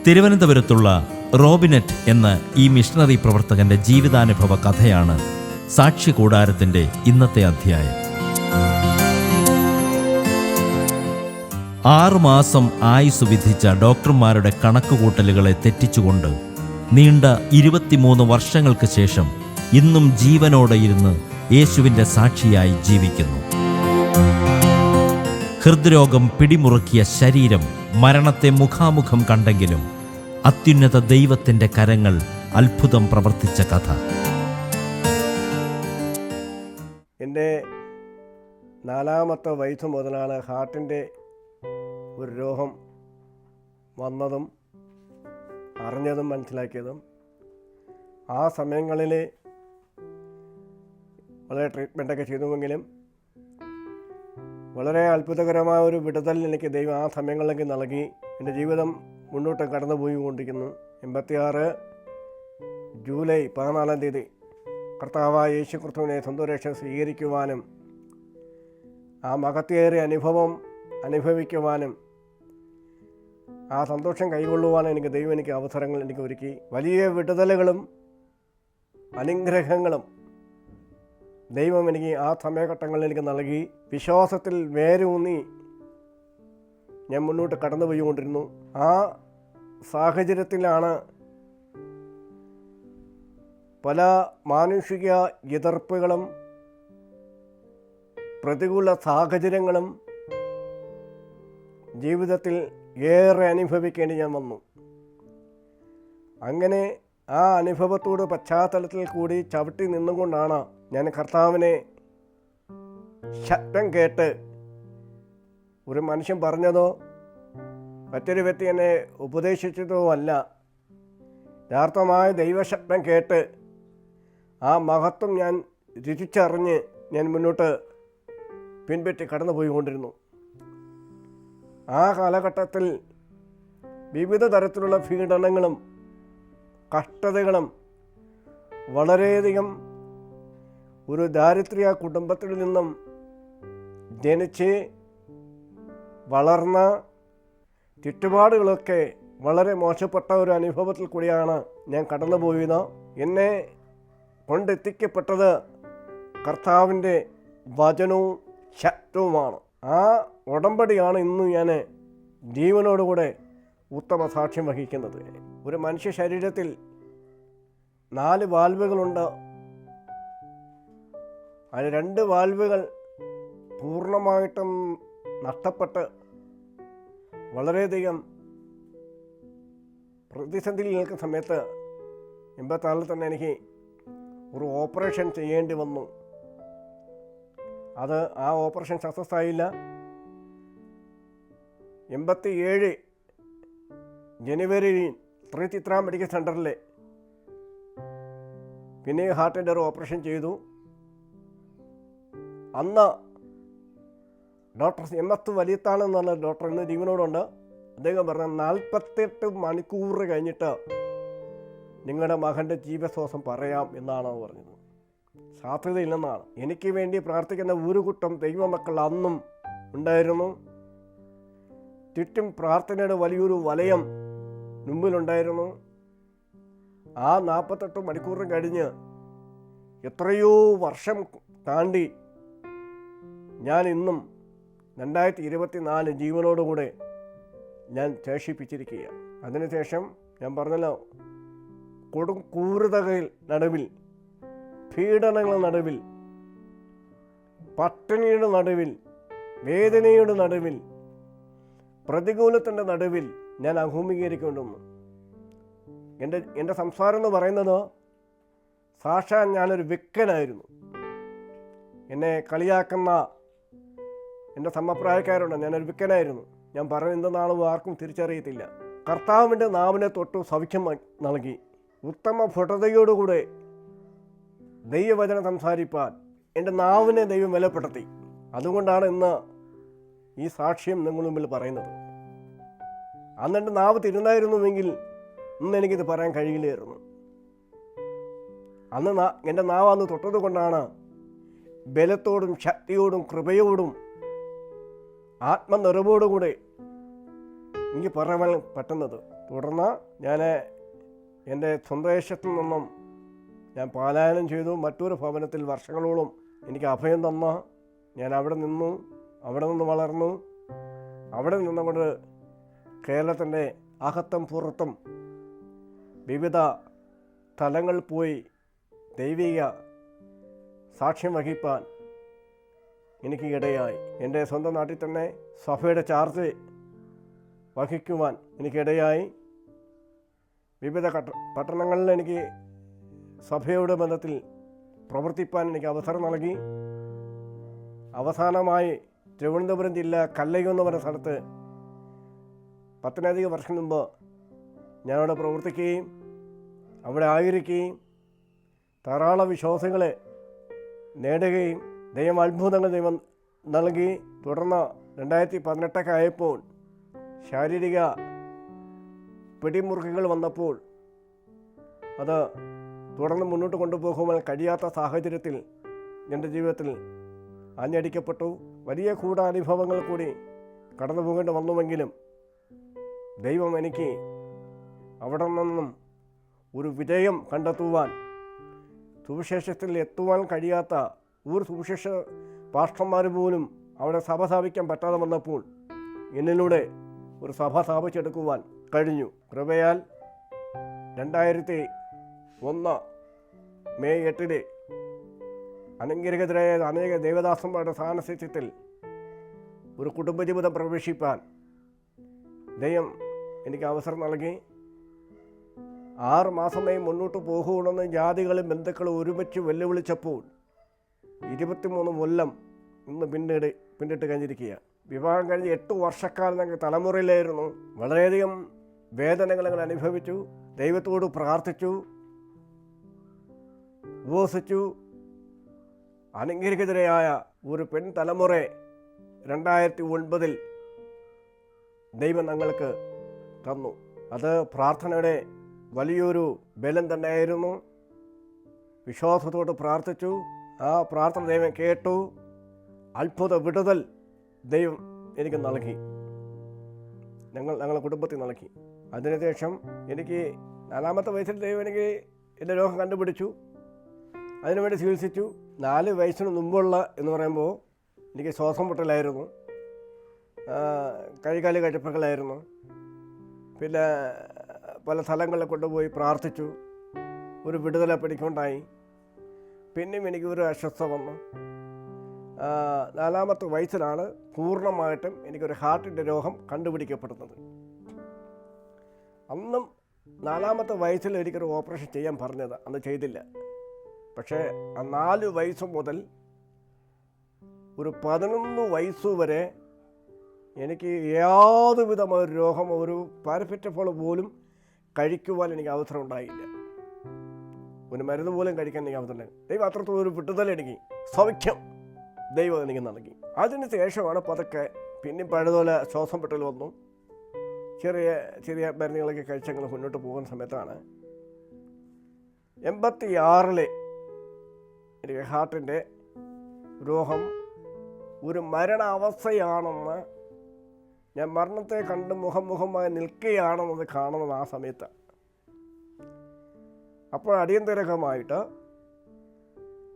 തിരുവനന്തപുരത്തുള്ള റോബിനെറ്റ് എന്ന ഈ മിഷണറി പ്രവർത്തകന്റെ ജീവിതാനുഭവ കഥയാണ് സാക്ഷി കൂടാരത്തിന്റെ ഇന്നത്തെ അധ്യായം. 6 മാസം ആയുസ് വിധിച്ച ഡോക്ടർമാരുടെ കണക്കുകൂട്ടലുകളെ തെറ്റിച്ചുകൊണ്ട് നീണ്ട 23 വർഷങ്ങൾക്ക് ശേഷം ഇന്നും ജീവനോടെ ഇരുന്ന് യേശുവിൻ്റെ സാക്ഷിയായി ജീവിക്കുന്നു. ഹൃദ്രോഗം പിടിമുറുക്കിയ ശരീരം മരണത്തെ മുഖാമുഖം കണ്ടെങ്കിലും അത്യുന്നത ദൈവത്തിൻ്റെ കരങ്ങൾ അത്ഭുതം പ്രവർത്തിച്ച കഥ. എൻ്റെ 4ാമത്തെ വയസ്സ് മുതലാണ് ഹാർട്ടിൻ്റെ ഒരു രോഗം വന്നതും അറിഞ്ഞതും മനസ്സിലാക്കിയതും. ആ സമയങ്ങളിൽ വളരെ ട്രീറ്റ്മെൻറ്റൊക്കെ ചെയ്തുവെങ്കിലും വളരെ അത്ഭുതകരമായ ഒരു വിടുതൽ എനിക്ക് ദൈവം ആ സമയങ്ങളിലേക്ക് നൽകി. എൻ്റെ ജീവിതം മുന്നോട്ട് കടന്നു പോയിക്കൊണ്ടിരിക്കുന്നു. 86 ജൂലൈ 14-ാം തീയതി കർത്താവായ യേശു ക്രിസ്തുവിനെ സ്വന്തം രക്ഷ സ്വീകരിക്കുവാനും ആ മഹത്തേറിയ അനുഭവം അനുഭവിക്കുവാനും ആ സന്തോഷം കൈകൊള്ളുവാനും ദൈവം എനിക്ക് അവസരങ്ങൾ ഒരുക്കി. വലിയ വിടുതലുകളും അനുഗ്രഹങ്ങളും ദൈവം എനിക്ക് ആ സമയഘട്ടങ്ങളിൽ എനിക്ക് നൽകി. വിശ്വാസത്തിൽ വേരൂന്നി ഞാൻ മുന്നോട്ട് കടന്നു പോയിക്കൊണ്ടിരുന്നു. ആ സാഹചര്യത്തിലാണ് പല മാനുഷിക എതിർപ്പുകളും പ്രതികൂല സാഹചര്യങ്ങളും ജീവിതത്തിൽ ഏറെ അനുഭവിക്കേണ്ടി ഞാൻ വന്നു. അങ്ങനെ ആ അനുഭവത്തോട് പശ്ചാത്തലത്തിൽ കൂടി ചവിട്ടി നിന്നുകൊണ്ടാണ് ഞാൻ കർത്താവിനെ ശബ്ദം കേട്ട്, ഒരു മനുഷ്യൻ പറഞ്ഞതോ മറ്റൊരു വ്യക്തി എന്നെ ഉപദേശിച്ചതോ അല്ല, യഥാർത്ഥമായ ദൈവശബ്ദം കേട്ട് ആ മഹത്വം ഞാൻ രുചിച്ചറിഞ്ഞ് ഞാൻ മുന്നോട്ട് പിൻപറ്റി കടന്നു പോയിക്കൊണ്ടിരുന്നു. ആ കാലഘട്ടത്തിൽ വിവിധ തരത്തിലുള്ള പീഡനങ്ങളും കഷ്ടതകളും, വളരെയധികം ഒരു ദാരിദ്ര്യ കുടുംബത്തിൽ നിന്നും ജനിച്ച് വളർന്ന ചുറ്റുപാടുകളൊക്കെ വളരെ മോശപ്പെട്ട ഒരു അനുഭവത്തിൽ കൂടിയാണ് ഞാൻ കടന്നു പോയത്. എന്നെ കൊണ്ടെത്തിക്കപ്പെട്ടത് കർത്താവിൻ്റെ വചനവും ശബ്ദവുമാണ്. ആ ഉടമ്പടിയാണ് ഇന്ന് ഞാൻ ജീവനോടുകൂടെ ഉത്തമ സാക്ഷ്യം വഹിക്കുന്നത്. ഒരു മനുഷ്യ ശരീരത്തിൽ 4 വാൽവുകളുണ്ട്. അതിൽ 2 വാൽവുകൾ പൂർണ്ണമായിട്ടും നഷ്ടപ്പെട്ട് വളരെയധികം പ്രതിസന്ധിയിൽ നിൽക്കുന്ന സമയത്ത് 86 തന്നെ എനിക്ക് ഒരു ഓപ്പറേഷൻ ചെയ്യേണ്ടി വന്നു. ആ ഓപ്പറേഷൻ സക്സസ് ആയില്ല. 87 ജനുവരിയിൽ ചിത്ര മെഡിക്കൽ സെൻ്ററിൽ പിന്നെ ഹാർട്ടിൻ്റെ ഒരു ഓപ്പറേഷൻ ചെയ്തു. അന്ന് ഡോക്ടർ MS വലിയത്താണെന്ന് പറഞ്ഞ ഡോക്ടർ ഇന്ന് ജീവനോടുണ്ട്. അദ്ദേഹം പറഞ്ഞ 48 മണിക്കൂർ കഴിഞ്ഞിട്ട് നിങ്ങളുടെ മകൻ്റെ ജീവശ്വാസം പറയാം എന്നാണ് പറഞ്ഞത്. സാധ്യതയില്ലെന്നാണ്. എനിക്ക് വേണ്ടി പ്രാർത്ഥിക്കുന്ന ഒരു കൂട്ടം ദൈവമക്കൾ അന്നും ഉണ്ടായിരുന്നു. ചുറ്റും പ്രാർത്ഥനയുടെ വലിയൊരു വലയം മുമ്പിലുണ്ടായിരുന്നു. ആ 48 മണിക്കൂറും കഴിഞ്ഞ് എത്രയോ വർഷം താണ്ടി ഞാൻ ഇന്നും 2024 ജീവനോടുകൂടെ ഞാൻ ശേഷിപ്പിച്ചിരിക്കുക. അതിനുശേഷം ഞാൻ പറഞ്ഞല്ലോ, കൊടും ക്രൂരതകൾ നടുവിൽ, പീഡനങ്ങളുടെ നടുവിൽ, പട്ടിണിയുടെ നടുവിൽ, വേദനയുടെ നടുവിൽ, പ്രതികൂലത്തിൻ്റെ നടുവിൽ ഞാൻ അഭിമുഖീകരിക്കേണ്ടുന്നു. എൻ്റെ സംസാരം എന്ന് പറയുന്നത് സാക്ഷാൽ ഞാനൊരു വിക്കനായിരുന്നു. എന്നെ കളിയാക്കുന്ന എൻ്റെ സമപ്രായക്കാരുണ്ട്, ഞാനൊരു വിക്കനായിരുന്നു. ഞാൻ പറയുന്നത് എന്തെന്നാണ് ആർക്കും തിരിച്ചറിയത്തില്ല. കർത്താവിൻ്റെ നാവിനെ തൊട്ട് സൗഖ്യം നൽകി. ഉത്തമ ഭുടതയോടുകൂടെ ദൈവവചനം സംസാരിപ്പാൻ എൻ്റെ നാവിനെ ദൈവം വിലപ്പെടുത്തി. അതുകൊണ്ടാണ് ഇന്ന് ഈ സാക്ഷ്യം നിങ്ങൾ മുമ്പിൽ പറയുന്നത്. അന്ന് എൻ്റെ നാവ് തിരുന്നായിരുന്നുവെങ്കിൽ ഇന്ന് എനിക്കിത് പറയാൻ കഴിയില്ലായിരുന്നു. അന്ന് എൻ്റെ നാവ് അന്ന് തൊട്ടത് കൊണ്ടാണ് ബലത്തോടും ശക്തിയോടും കൃപയോടും ആത്മനിറവോടുകൂടെ എനിക്ക് പറയാൻ പറ്റുന്നത്. തുടർന്ന് ഞാൻ എൻ്റെ സ്വന്തദേശത്തു നിന്നും ഞാൻ പലായനം ചെയ്തു. മറ്റൊരു ഭവനത്തിൽ വർഷങ്ങളോളം എനിക്ക് അഭയം തന്ന ഞാൻ അവിടെ നിന്നു, അവിടെ നിന്ന് വളർന്നു. അവിടെ നിന്നുകൊണ്ട് കേരളത്തിൻ്റെ അകത്തും പുറത്തും വിവിധ സ്ഥലങ്ങളിൽ പോയി ദൈവിക സാക്ഷ്യം വഹിപ്പാൻ എനിക്ക് ഇടയായി. എൻ്റെ സ്വന്തം നാട്ടിൽ തന്നെ സഭയുടെ ചാർജ് വഹിക്കുവാൻ എനിക്കിടയായി. വിവിധ പട്ടണങ്ങളിൽ എനിക്ക് സഭയുടെ ബന്ധത്തിൽ പ്രവർത്തിപ്പാൻ എനിക്ക് അവസരം നൽകി. അവസാനമായി തിരുവനന്തപുരം ജില്ല കല്ലയം എന്ന് പറയുന്ന സ്ഥലത്ത് 10-ലധികം വർഷം മുമ്പ് ഞാനവിടെ പ്രവർത്തിക്കുകയും അവിടെ ആയിരിക്കുകയും ധാരാളം വിശ്വാസികളെ നേടുകയും ദൈവം അത്ഭുതങ്ങൾ ദൈവം നൽകി. തുടർന്ന് 2018 ആയപ്പോൾ ശാരീരിക പിടിമുറുക്കങ്ങൾ വന്നപ്പോൾ അത് തുടർന്ന് മുന്നോട്ട് കൊണ്ടുപോകുവാൻ കഴിയാത്ത സാഹചര്യത്തിൽ എൻ്റെ ജീവിതത്തിൽ ആഞ്ഞടിക്കപ്പെട്ടു. വലിയ കൂടാനുഭവങ്ങൾ കൂടി കടന്നു പോകേണ്ടി വന്നുവെങ്കിലും ദൈവം എനിക്ക് അവിടെ നിന്നും ഒരു വിജയം കണ്ടെത്തുവാൻ, സുവിശേഷത്തിൽ എത്തുവാൻ കഴിയാത്ത ഒരു സുവിശേഷ പാസ്റ്റർമാർ പോലും അവിടെ സഭ സ്ഥാപിക്കാൻ പറ്റാതെ വന്നപ്പോൾ എന്നിലൂടെ ഒരു സഭ സ്ഥാപിച്ചെടുക്കുവാൻ കഴിഞ്ഞു. കൃപയാൽ 2001 മെയ് 8 അനുഗ്രഹീതരായ അനേക ദേവദാസന്മാരുടെ സാന്നിധ്യത്തിൽ ഒരു കുടുംബജീവിതം പ്രവേശിപ്പാൻ ദൈവം എനിക്ക് അവസരം നൽകി. 6 മാസമേ മുന്നോട്ട് പോകുകയാണെന്ന് ജാതികളും ബന്ധുക്കളും ഒരുമിച്ച് വെല്ലുവിളിച്ചപ്പോൾ 23 കൊല്ലം ഇന്ന് പിന്നിട്ട് കഴിഞ്ഞിരിക്കുക. വിവാഹം കഴിഞ്ഞ് 8 വർഷക്കാലം ഞങ്ങൾ തലമുറയിലായിരുന്നു. വളരെയധികം വേദനകൾ ഞങ്ങൾ അനുഭവിച്ചു. ദൈവത്തോട് പ്രാർത്ഥിച്ചു, ഉപവസിച്ചു. അനുഗ്രഹീതരായ ഒരു പെൺ തലമുറ 2009 ദൈവം ഞങ്ങൾക്ക് തന്നു. അത് പ്രാർത്ഥനയുടെ വലിയൊരു ബലം തന്നെയായിരുന്നു. വിശ്വാസത്തോട് പ്രാർത്ഥിച്ചു. ആ പ്രാർത്ഥന ദൈവം കേട്ടു. അത്ഭുത വിടുതൽ ദൈവം എനിക്ക് നൽകി, ഞങ്ങളുടെ കുടുംബത്തിൽ നൽകി. അതിനുശേഷം എനിക്ക് 4-ാമത്തെ വയസ്സിൽ ദൈവം എനിക്ക് എൻ്റെ രോഗം കണ്ടുപിടിച്ചു. അതിനുവേണ്ടി ചികിത്സിച്ചു. 4 വയസ്സിന് മുമ്പുള്ള എന്ന് പറയുമ്പോൾ എനിക്ക് ശ്വാസം മുട്ടലായിരുന്നു, കൈകാല് കഴപ്പുകളായിരുന്നു. പിന്നെ പല സ്ഥലങ്ങളിൽ കൊണ്ടുപോയി പ്രാർത്ഥിച്ചു. ഒരു വിടുതല പിടിക്കൊണ്ടായി. പിന്നെയും എനിക്കൊരു അസ്വസ്ഥത വന്നു. 4-ാമത്തെ വയസ്സിലാണ് പൂർണ്ണമായിട്ടും എനിക്കൊരു ഹാർട്ടിൻ്റെ രോഗം കണ്ടുപിടിക്കപ്പെടുന്നത്. അന്നും 4-ാമത്തെ വയസ്സിൽ എനിക്കൊരു ഓപ്പറേഷൻ ചെയ്യാൻ പറഞ്ഞത്, അന്ന് ചെയ്തില്ല. പക്ഷേ ആ 4 വയസ്സ് മുതൽ ഒരു 11 വയസ്സുവരെ എനിക്ക് യാതൊരുവിധമായ രോഗം, ഒരു പാരസെറ്റമോൾ പോലും കഴിക്കുവാൻ എനിക്ക് അവസരം ഉണ്ടായില്ല. ഒരു മരുന്ന് പോലും കഴിക്കാൻ എനിക്ക് അവസരം. ദൈവം അത്രത്തോളം ഒരു വിട്ടുതൽ എനിക്ക് സൗഖ്യം ദൈവം എനിക്ക് നൽകി. അതിന് ശേഷമാണ് പതുക്കെ പിന്നെ പഴയതുപോലെ ശ്വാസം മുട്ടൽ വന്നു. ചെറിയ ചെറിയ മരുന്നുകളൊക്കെ കഴിച്ചങ്ങൾ മുന്നോട്ട് പോകുന്ന സമയത്താണ് 86 എനിക്ക് ഹാർട്ടിൻ്റെ രോഗം ഒരു മരണാവസ്ഥയാണെന്ന്, ഞാൻ മരണത്തെ കണ്ട് മുഖമായി നിൽക്കുകയാണെന്നത് കാണുന്നത് ആ സമയത്ത്. അപ്പോൾ അടിയന്തരമായിട്ട്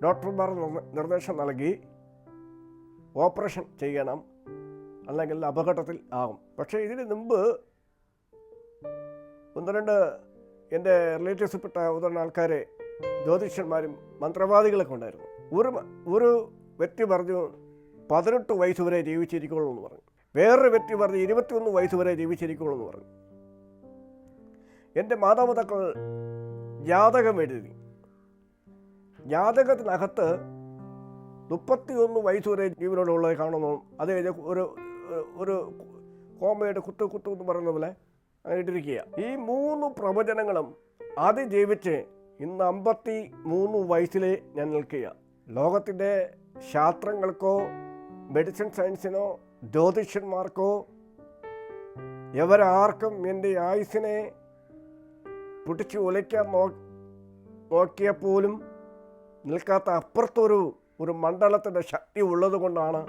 ഡോക്ടർമാർ നിർദ്ദേശം നൽകി ഓപ്പറേഷൻ ചെയ്യണം, അല്ലെങ്കിൽ അപകടത്തിൽ ആകും. പക്ഷേ ഇതിന് മുമ്പ് 1-2 എൻ്റെ റിലേറ്റീവ്സിൽപ്പെട്ട 1-2 ആൾക്കാരെ, ജ്യോതിഷന്മാരും മന്ത്രവാദികളൊക്കെ ഉണ്ടായിരുന്നു. ഒരു വ്യക്തി പറഞ്ഞു 18 വയസ്സ് വരെ ജീവിച്ചിരിക്കുള്ളൂ എന്ന് പറഞ്ഞു. വേറൊരു വ്യക്തി പറഞ്ഞു 21 വയസ്സ് വരെ ജീവിച്ചിരിക്കുള്ളൂ എന്ന് പറഞ്ഞു. എൻ്റെ മാതാപിതാക്കൾ ജാതകം എഴുതി. ജാതകത്തിനകത്ത് 31 വയസ്സ് വരെ ജീവനോടുള്ളത് കാണുന്നു. അത് കഴിഞ്ഞ് ഒരു കോമയുടെ കുത്തു എന്ന് പറയുന്ന പോലെ അങ്ങനെ ഇട്ടിരിക്കുക. ഈ 3 പ്രവചനങ്ങളും ആദ്യം ജീവിച്ച് ഇന്ന് 53 വയസ്സിൽ ഞാൻ നിൽക്കുക. ലോകത്തിൻ്റെ ശാസ്ത്രങ്ങൾക്കോ മെഡിസിൻ സയൻസിനോ ജ്യോതിഷന്മാർക്കോ എവരാർക്കും എൻ്റെ ആയുസ്സിനെ പിടിച്ച് ഉലയ്ക്കാൻ നോക്കിയപ്പോലും നിൽക്കാത്ത അപ്പുറത്തൊരു മണ്ഡലത്തിൻ്റെ ശക്തി ഉള്ളത് കൊണ്ടാണ്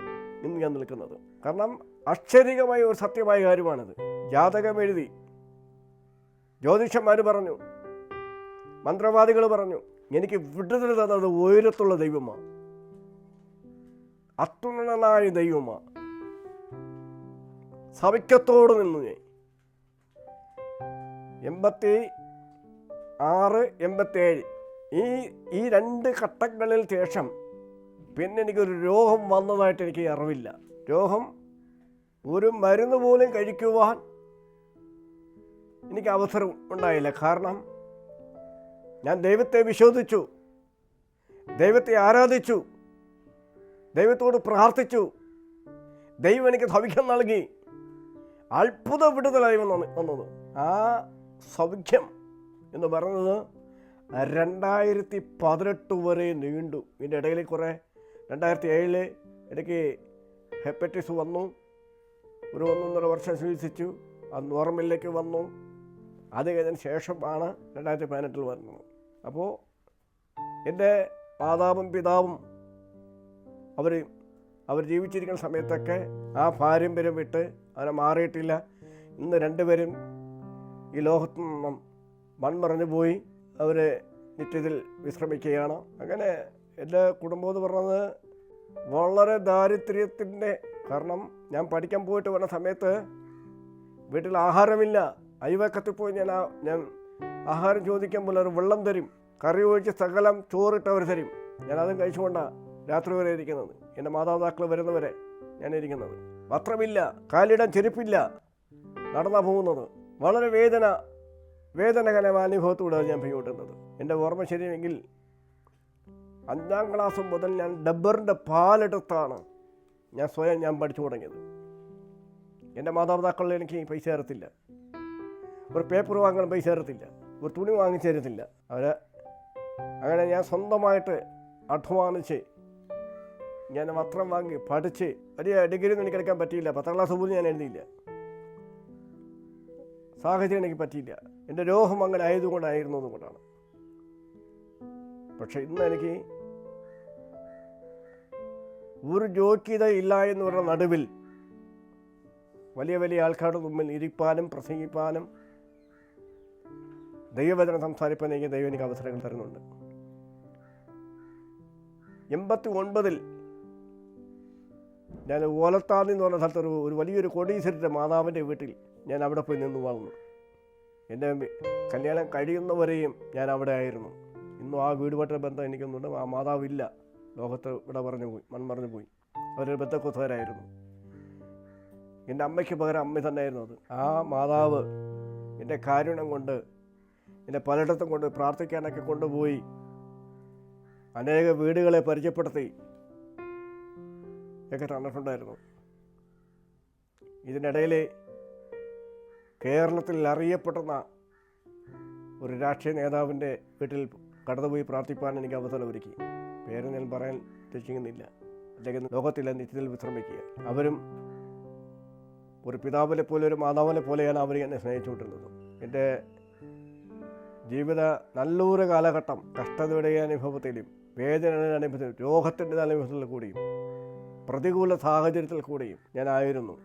ഇന്ന് ഞാൻ നിൽക്കുന്നത്. കാരണം അക്ഷരികമായ ഒരു സത്യമായ കാര്യമാണിത്. ജാതകം എഴുതി, ജ്യോതിഷന്മാർ പറഞ്ഞു, മന്ത്രവാദികൾ പറഞ്ഞു, എനിക്ക് വിടുതൽ തന്നത് ഉയരത്തുള്ള ദൈവമാണ്, അത്യുന്നതനായ ദൈവമാണ്. സൗഖ്യത്തോട് നിന്നു ഞാൻ 86, 87 ഈ 2 ഘട്ടങ്ങളിൽ ശേഷം പിന്നെ എനിക്കൊരു രോഗം വന്നതായിട്ട് എനിക്ക് അറിവില്ല. രോഗം ഒരു മരുന്ന് പോലും കഴിക്കുവാൻ എനിക്ക് അവസരം ഉണ്ടായില്ല. കാരണം ഞാൻ ദൈവത്തെ വിശ്വസിച്ചു, ദൈവത്തെ ആരാധിച്ചു, ദൈവത്തോട് പ്രാർത്ഥിച്ചു. ദൈവം എനിക്ക് സൗഖ്യം നൽകി. അത്ഭുത വിടുതലായി വന്നത്. ആ സൗഖ്യം എന്ന് പറയുന്നത് 2018 വരെ നീണ്ടു. ഇതിൻ്റെ ഇടയിൽ കുറേ 2007 ഇടയ്ക്ക് ഹെപ്പറ്റൈറ്റിസ് വന്നു. ഒരു 1.5 വർഷം ചികിത്സിച്ചു. അത് നോർമലിലേക്ക് വന്നു. അത് കഴിഞ്ഞതിന് ശേഷമാണ് 2018 വരുന്നത്. അപ്പോൾ എൻ്റെ മാതാവും പിതാവും അവർ ജീവിച്ചിരിക്കുന്ന സമയത്തൊക്കെ ആ പാരമ്പര്യം വിട്ട് അവനെ മാറിയിട്ടില്ല. ഇന്ന് 2 പേരും ഈ ലോകത്തു നിന്നും മൺമറഞ്ഞു പോയി. അവർ നിത്യത്തിൽ വിശ്രമിക്കുകയാണ്. അങ്ങനെ എൻ്റെ കുടുംബം എന്ന് പറഞ്ഞത് വളരെ ദാരിദ്ര്യത്തിൻ്റെ, കാരണം ഞാൻ പഠിക്കാൻ പോയിട്ട് വന്ന സമയത്ത് വീട്ടിൽ ആഹാരമില്ല. അയൽവക്കത്തിൽ പോയി ഞാൻ ആഹാരം ചോദിക്കുമ്പോൾ ഒരു വെള്ളം തരും, കറി ഒഴിച്ച് സകലം ചോറിട്ടവർ തരും. ഞാനതും കഴിച്ചുകൊണ്ടാണ് രാത്രി വരെ ഇരിക്കുന്നത്. എൻ്റെ മാതാപിതാക്കൾ വരുന്നവരെ ഞാൻ ഇരിക്കുന്നത്. വസ്ത്രമില്ല, കാലിടാൻ ചെരുപ്പില്ല, നടന്നാ പോകുന്നത്. വളരെ വേദനകരമായ അനുഭവത്തോടെ ഞാൻ പിന്നോട്ടുന്നത്. എൻ്റെ ഓർമ്മ ശരിയെങ്കിൽ 5ാം ക്ലാസ് മുതൽ ഞാൻ ഡബ്ബറിൻ്റെ പാലെടുത്താണ് ഞാൻ പഠിച്ചു തുടങ്ങിയത്. എൻ്റെ മാതാപിതാക്കളിൽ എനിക്ക് പൈസ തരത്തില്ല, ഒരു പേപ്പർ വാങ്ങാൻ പൈസ തരത്തില്ല, ഒരു തുണി വാങ്ങിച്ചു തരത്തില്ല. അങ്ങനെ ഞാൻ സ്വന്തമായിട്ട് അധ്വാനിച്ച് ഞാൻ വസ്ത്രം വാങ്ങി പഠിച്ച് വലിയ ഡിഗ്രി ഒന്നും എനിക്ക് എടുക്കാൻ പറ്റിയില്ല. 10ാം ക്ലാസ് പോലും ഞാൻ എഴുതിയില്ല. സാഹചര്യം എനിക്ക് പറ്റിയില്ല. എൻ്റെ രോഗം അങ്ങനെ ആയതുകൊണ്ടാണ്. പക്ഷെ ഇന്ന് എനിക്ക് ഒരു യോഗ്യത ഇല്ല എന്ന് പറഞ്ഞ നടുവിൽ വലിയ ആൾക്കാരുടെ മുമ്പിൽ ഇരിപ്പാനും പ്രസംഗിപ്പാനും ദൈവവചനം സംസാരിപ്പാൻ ദൈവം എനിക്ക് അവസരങ്ങൾ തരുന്നുണ്ട്. 89 ഞാൻ ഓലത്താന്നി എന്ന് പറഞ്ഞ സ്ഥലത്ത് ഒരു വലിയൊരു കോടീശ്വരൻ്റെ മാതാവിൻ്റെ വീട്ടിൽ ഞാൻ അവിടെ പോയി നിന്ന് വളർന്നു. എൻ്റെ കല്യാണം കഴിയുന്നവരെയും ഞാൻ അവിടെ ആയിരുന്നു. ഇന്നും ആ വീടുമായിട്ട് ബന്ധം എനിക്കൊന്നുണ്ട്. ആ മാതാവില്ല, ലോകത്ത് മൺമറഞ്ഞു പോയി. അവരൊരു ബന്ധക്കുത്തവരായിരുന്നു. എൻ്റെ അമ്മയ്ക്ക് പകരം അമ്മ തന്നെയായിരുന്നു അത്. ആ മാതാവ് എൻ്റെ കാരുണ്യം കൊണ്ട് എന്നെ പലയിടത്തും കൊണ്ട് പ്രാർത്ഥിക്കാനൊക്കെ കൊണ്ടുപോയി അനേക വീടുകളെ പരിചയപ്പെടുത്തി ഒക്കെ തന്നിട്ടുണ്ടായിരുന്നു. ഇതിനിടയിൽ കേരളത്തിൽ അറിയപ്പെടുന്ന ഒരു രാഷ്ട്രീയ നേതാവിൻ്റെ വീട്ടിൽ കടന്നുപോയി പ്രാർത്ഥിപ്പാൻ എനിക്ക് അവസരം ഒരുക്കി. പേര് ഞാൻ പറയാൻ ഉദ്ദേശിക്കുന്നില്ല. അല്ലെങ്കിൽ ലോകത്തിലെ നിത്യത്തിൽ വിശ്രമിക്കുക. അവരും ഒരു പിതാവിനെ പോലെ ഒരു മാതാവിനെ പോലെയാണ് അവർ എന്നെ സ്നേഹിച്ചുകൊണ്ടിരുന്നത്. എൻ്റെ ജീവിത നല്ലൊരു കാലഘട്ടം കഷ്ടതയുടെ അനുഭവത്തിലും വേദനയുടെ അനുഭവത്തിലും രോഗത്തിൻ്റെ അനുഭവത്തിൽ കൂടിയും പ്രതികൂല സാഹചര്യത്തിൽ കൂടിയും ഞാനായിരുന്നു.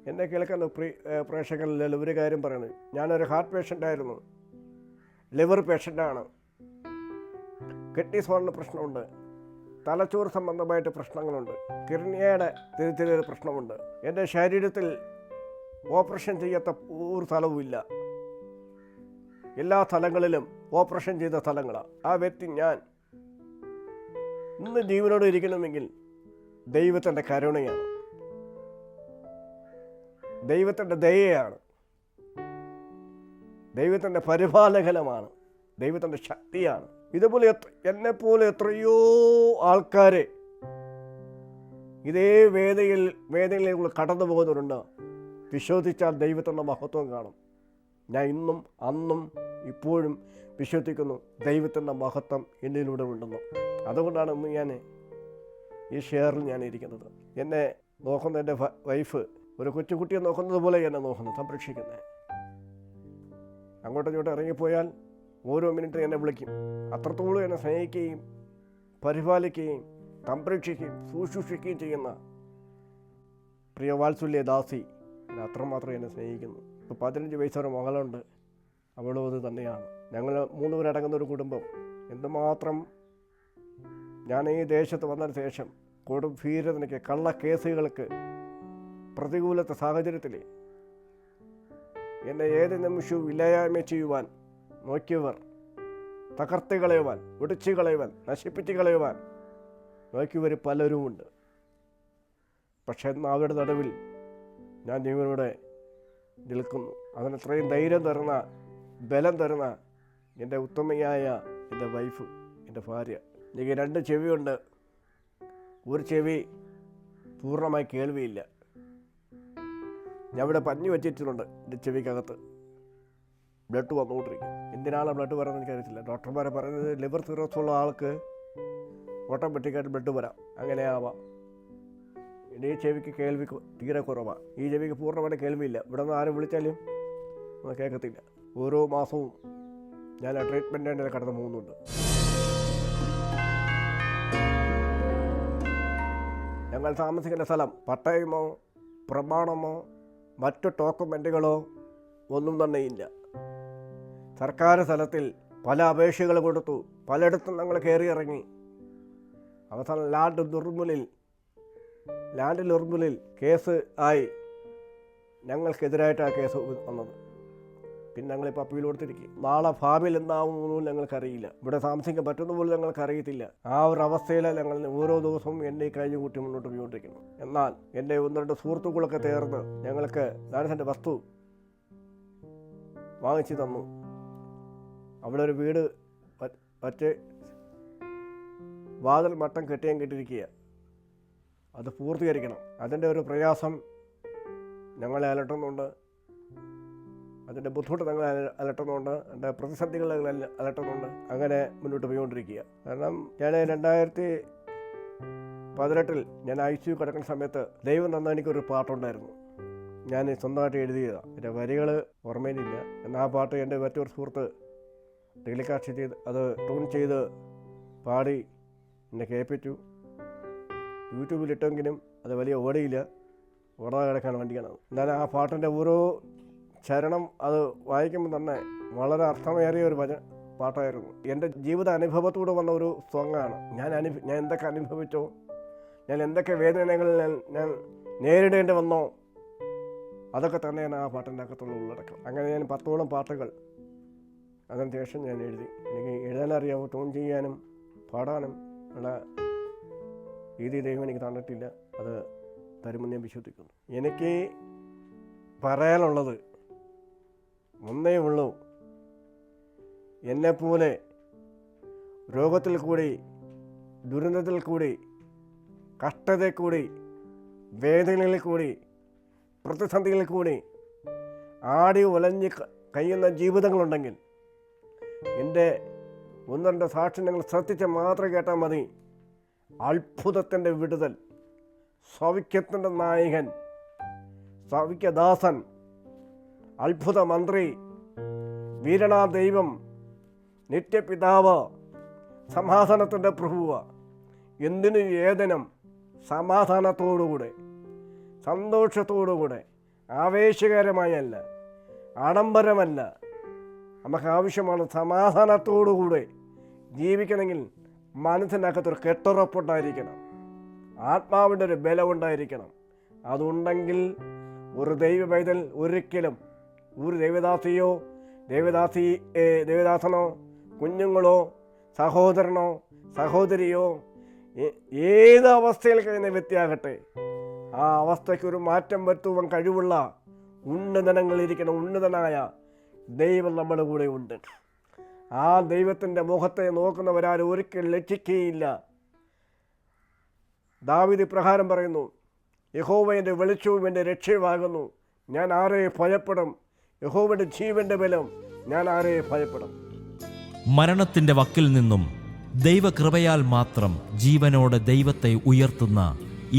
എന്നെ കേൾക്കുന്ന പ്രേക്ഷകരിൽ ഒരു കാര്യം പറയുന്നത്, ഞാനൊരു ഹാർട്ട് പേഷ്യൻ്റായിരുന്നു, ലിവർ പേഷ്യൻ്റാണ്, കിഡ്നി സ്റ്റോണിന് പ്രശ്നമുണ്ട്, തലച്ചോറ് സംബന്ധമായിട്ട് പ്രശ്നങ്ങളുണ്ട്, കിഡ്നിയുടെ തിരിച്ചൊരു പ്രശ്നമുണ്ട്. എൻ്റെ ശരീരത്തിൽ ഓപ്പറേഷൻ ചെയ്യാത്ത ഒരു സ്ഥലവുമില്ല. എല്ലാ സ്ഥലങ്ങളിലും ഓപ്പറേഷൻ ചെയ്ത സ്ഥലങ്ങളാണ്. ആ വ്യക്തി ഞാൻ ഇന്ന് ജീവനോട് ഇരിക്കണമെങ്കിൽ ദൈവത്തിൻ്റെ കരുണയാണ്, ദൈവത്തിൻ്റെ ദയയാണ്, ദൈവത്തിൻ്റെ പരിപാലനമാണ്, ദൈവത്തിൻ്റെ ശക്തിയാണ്. ഇതുപോലെ എന്നെപ്പോലെ എത്രയോ ആൾക്കാരെ ഇതേ വേദനയിലൂടെ കടന്നു പോകുന്നവരുണ്ട്. വിശ്വസിച്ചാൽ ദൈവത്തിൻ്റെ മഹത്വം കാണും. ഞാൻ ഇന്നും അന്നും ഇപ്പോഴും വിശ്വസിക്കുന്നു ദൈവത്തിൻ്റെ മഹത്വം എന്നിലൂടെ ഉണ്ടെന്ന്. അതുകൊണ്ടാണ് ഇന്ന് ഞാൻ ഈ ഷെയറിൽ ഞാൻ ഇരിക്കുന്നത്. എന്നെ നോക്കുന്ന എൻ്റെ വൈഫ് ഒരു കൊച്ചുകുട്ടിയെ നോക്കുന്നത് പോലെ എന്നെ നോക്കുന്നത്, സംരക്ഷിക്കുന്നത്. അങ്ങോട്ടും ഇങ്ങോട്ടും ഇറങ്ങിപ്പോയാൽ ഓരോ മിനിറ്റും എന്നെ വിളിക്കും. അത്രത്തോളം എന്നെ സ്നേഹിക്കുകയും പരിപാലിക്കുകയും സംരക്ഷിക്കുകയും ശുശ്രൂഷിക്കുകയും ചെയ്യുന്ന പ്രിയവാത്സല്യ ദാസി അത്രമാത്രം എന്നെ സ്നേഹിക്കുന്നു. ഇപ്പോൾ 15 വയസ്സൊരു മകളുണ്ട്, അവളും അത് തന്നെയാണ്. ഞങ്ങൾ 3 പേരടങ്ങുന്ന ഒരു കുടുംബം. എന്തുമാത്രം ഞാൻ ഈ ദേശത്ത് വന്നതിന് ശേഷം കൊടും ഭീരതയ്ക്ക്, കള്ള കേസുകൾക്ക്, പ്രതികൂലത്തെ സാഹചര്യത്തിൽ എന്നെ ഏത് നിമിഷവും ഇല്ലായ്മ ചെയ്യുവാൻ നോക്കിയവർ, തകർത്ത് കളയുവാൻ, ഒടിച്ചു കളയുവാൻ, നശിപ്പിച്ച് കളയുവാൻ നോക്കിയവർ പലരുമുണ്ട്. പക്ഷേ എന്നാൽ അവരുടെ നടുവിൽ ഞാൻ ജീവനോടെ നിൽക്കുന്നു. അതിനത്രയും ധൈര്യം തരുന്ന, ബലം തരുന്ന എൻ്റെ ഉത്തമയായ എൻ്റെ വൈഫ്, എൻ്റെ ഭാര്യ. എനിക്ക് 2 ചെവിയുണ്ട്. ഒരു ചെവി പൂർണ്ണമായി കേൾവിയില്ല. ഞാൻ ഇവിടെ പഞ്ഞു വെച്ചിട്ടുണ്ട് എൻ്റെ ചെവിക്കകത്ത്. ബ്ലഡ് വന്നുകൊണ്ടിരിക്കും. എന്തിനാണ് ബ്ലഡ് വരുന്നത് എനിക്കറിയത്തില്ല. ഡോക്ടർമാരെ പറയുന്നത് ലിവർ സിറോസുള്ള ആൾക്ക് ഓട്ടോമാറ്റിക്കായിട്ട് ബ്ലഡ് വരാം, അങ്ങനെ ആവാം. ഈ ചെവിക്ക് കേൾവി തീരെ കുറവാണ്. ഈ ചെവിക്ക് പൂർണ്ണമായിട്ട് കേൾവിയില്ല. ഇവിടെ നിന്ന് ആരും വിളിച്ചാലും കേൾക്കത്തില്ല. ഓരോ മാസവും ഞാൻ ട്രീറ്റ്മെൻറ്റ് കടന്നു പോകുന്നുണ്ട്. ഞങ്ങൾ താമസിക്കുന്ന സ്ഥലം പട്ടയമോ പ്രമാണമോ മറ്റു ഡോക്യുമെൻറ്റുകളോ ഒന്നും തന്നെയില്ല. സർക്കാർ സ്ഥലത്തിൽ പല അപേക്ഷകൾ കൊടുത്തു, പലയിടത്തും ഞങ്ങൾ കയറിയിറങ്ങി. അവസാനം ലാൻഡ് ലുർമുലിൽ കേസ് ആയി. ഞങ്ങൾക്കെതിരായിട്ടാണ് കേസ് വന്നത്. പിന്നെ ഞങ്ങളിപ്പോൾ അപ്പീൽ കൊടുത്തിരിക്കും. നാളെ ഭാവിയിൽ എന്താവുമെന്നും ഞങ്ങൾക്കറിയില്ല. ഇവിടെ താമസിക്കാൻ പറ്റുന്ന പോലും ഞങ്ങൾക്കറിയത്തില്ല. ആ ഒരു അവസ്ഥയിലാണ് ഞങ്ങൾ ഓരോ ദിവസവും എന്നെ കഴിഞ്ഞു കൂട്ടി മുന്നോട്ട് പോയിക്കൊണ്ടിരിക്കുന്നു. എന്നാൽ എൻ്റെ 1-2 സുഹൃത്തുക്കളൊക്കെ ചേർന്ന് ഞങ്ങൾക്ക് 4 സെൻറ്റ് വസ്തു വാങ്ങിച്ചു തന്നു. അവിടെ ഒരു വീട് മറ്റേ വാതിൽ മട്ടം കെട്ടിയിരിക്കുക. അത് പൂർത്തീകരിക്കണം. അതിൻ്റെ ഒരു പ്രയാസം ഞങ്ങളെ അലട്ടുന്നുണ്ട്. അതിൻ്റെ ബുദ്ധിമുട്ട് ഞങ്ങളെ അലട്ടുന്നുണ്ട്. എൻ്റെ പ്രതിസന്ധികൾ അലട്ടുന്നുണ്ട്. അങ്ങനെ മുന്നോട്ട് പോയിക്കൊണ്ടിരിക്കുക. കാരണം ഞാൻ 2018 ഞാൻ ICU കിടക്കുന്ന സമയത്ത് ദൈവം തന്ന എനിക്കൊരു പാട്ടുണ്ടായിരുന്നു. ഞാൻ സ്വന്തമായിട്ട് എഴുതിയതാണ്. എൻ്റെ വരികൾ ഓർമ്മയിലില്ല. എന്നാൽ ആ പാട്ട് എൻ്റെ മറ്റൊരു സുഹൃത്ത് ടെലികാസ്റ്റ് ചെയ്ത് അത് ട്യൂൺ ചെയ്ത് പാടി എന്നെ കേൾപ്പിച്ചു. യൂട്യൂബിലിട്ടെങ്കിലും അത് വലിയ ഓടിയില്ല. ഓടാതെ കിടക്കാൻ വേണ്ടിയാണ്. എന്നാൽ ആ പാട്ടിൻ്റെ ഓരോ ചരണം അത് വായിക്കുമ്പോൾ തന്നെ വളരെ അർത്ഥമേറിയ ഒരു പാട്ടായിരുന്നു. എൻ്റെ ജീവിത അനുഭവത്തോടെ വന്ന ഒരു സോങ്ങാണ്. ഞാൻ എന്തൊക്കെ അനുഭവിച്ചോ, ഞാൻ എന്തൊക്കെ വേദനകൾ ഞാൻ നേരിടേണ്ടി വന്നോ, അതൊക്കെ തന്നെയാണ് ആ പാട്ടിൻ്റെ അകത്തുള്ള ഉള്ളടക്കം. അങ്ങനെ ഞാൻ 10ഓളം പാട്ടുകൾ അതിന് ശേഷം ഞാൻ എഴുതി. എനിക്ക് എഴുതാനറിയാമോ, ട്യൂൺ ചെയ്യാനും പാടാനും ഉള്ള രീതി ദൈവം എനിക്ക് തന്നിട്ടില്ല. അത് തരുമെന്ന് ഞാൻ വിശ്വസിക്കുന്നു. എനിക്ക് പറയാനുള്ളത് ഒന്നേ ഉള്ളൂ. എന്നെപ്പോലെ രോഗത്തിൽ കൂടി, ദുരന്തത്തിൽ കൂടി, കഷ്ടതയിൽ കൂടി, വേദനയിൽ കൂടി, പ്രതിസന്ധികളിൽ കൂടി ആടി ഉലഞ്ഞ് കഴിയുന്ന ജീവിതങ്ങളുണ്ടെങ്കിൽ എൻ്റെ 1-2 സാക്ഷി നിങ്ങൾ ശ്രദ്ധിച്ച് മാത്രം കേട്ടാൽ മതി. അത്ഭുതത്തിൻ്റെ വിടുതൽ, സൗഖ്യത്തിൻ്റെ നായകൻ, സൗഖ്യദാസൻ, അത്ഭുത മന്ത്രി, വീരണാ ദൈവം, നിത്യപിതാവ്, സമാധാനത്തിൻ്റെ പ്രഭുവ, എന്തിനും ഏതിനും സമാധാനത്തോടുകൂടെ, സന്തോഷത്തോടുകൂടെ, ആവേശകരമായല്ല, ആഡംബരമല്ല, നമുക്ക് ആവശ്യമാണ് സമാധാനത്തോടുകൂടെ ജീവിക്കണമെങ്കിൽ മനസ്സിനകത്തൊരു കെട്ടുറപ്പുണ്ടായിരിക്കണം, ആത്മാവിൻ്റെ ഒരു ബലമുണ്ടായിരിക്കണം. അതുണ്ടെങ്കിൽ ഒരു ദൈവപൈതൽ ഒരിക്കലും ഒരു ദേവദാസനോ കുഞ്ഞുങ്ങളോ സഹോദരനോ സഹോദരിയോ ഏത് അവസ്ഥയിൽ കഴിയുന്ന വ്യക്തിയാകട്ടെ, ആ അവസ്ഥയ്ക്കൊരു മാറ്റം വരുത്തുവാൻ കഴിവുള്ള ഉന്നതനങ്ങളിരിക്കണം. ഉന്നതനായ ദൈവം നമ്മുടെ കൂടെ ഉണ്ട്. ആ ദൈവത്തിൻ്റെ മുഖത്തെ നോക്കുന്നവരാരും ഒരിക്കലും ലജ്ജിക്കുകയില്ല. ദാവീദ് പ്രകാരം പറയുന്നു, യഹോവ എൻ്റെ വെളിച്ചവും എൻ്റെ രക്ഷയുമാകുന്നു, ഞാൻ ആരെ ഭയപ്പെടും? യഹോവയുടെ ജീവൻ്റെ ബലം, ഞാൻ ആരെ ഭയപ്പെടും? മരണത്തിൻ്റെ വക്കിൽ നിന്നും ദൈവകൃപയാൽ മാത്രം ജീവനോടെ ദൈവത്തെ ഉയർത്തുന്ന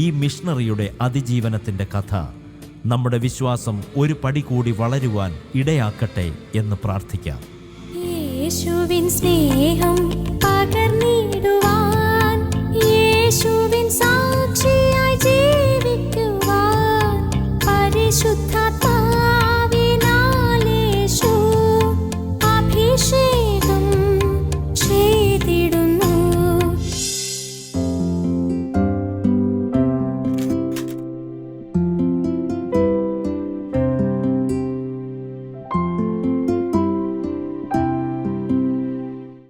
ഈ മിഷണറിയുടെ അതിജീവനത്തിൻ്റെ കഥ നമ്മുടെ വിശ്വാസം ഒരു പടി കൂടി വളരുവാൻ ഇടയാക്കട്ടെ എന്ന് പ്രാർത്ഥിക്കാം. യേശുവിൻ സ്നേഹം പകർന്നിടുവാൻ, യേശുവിൻ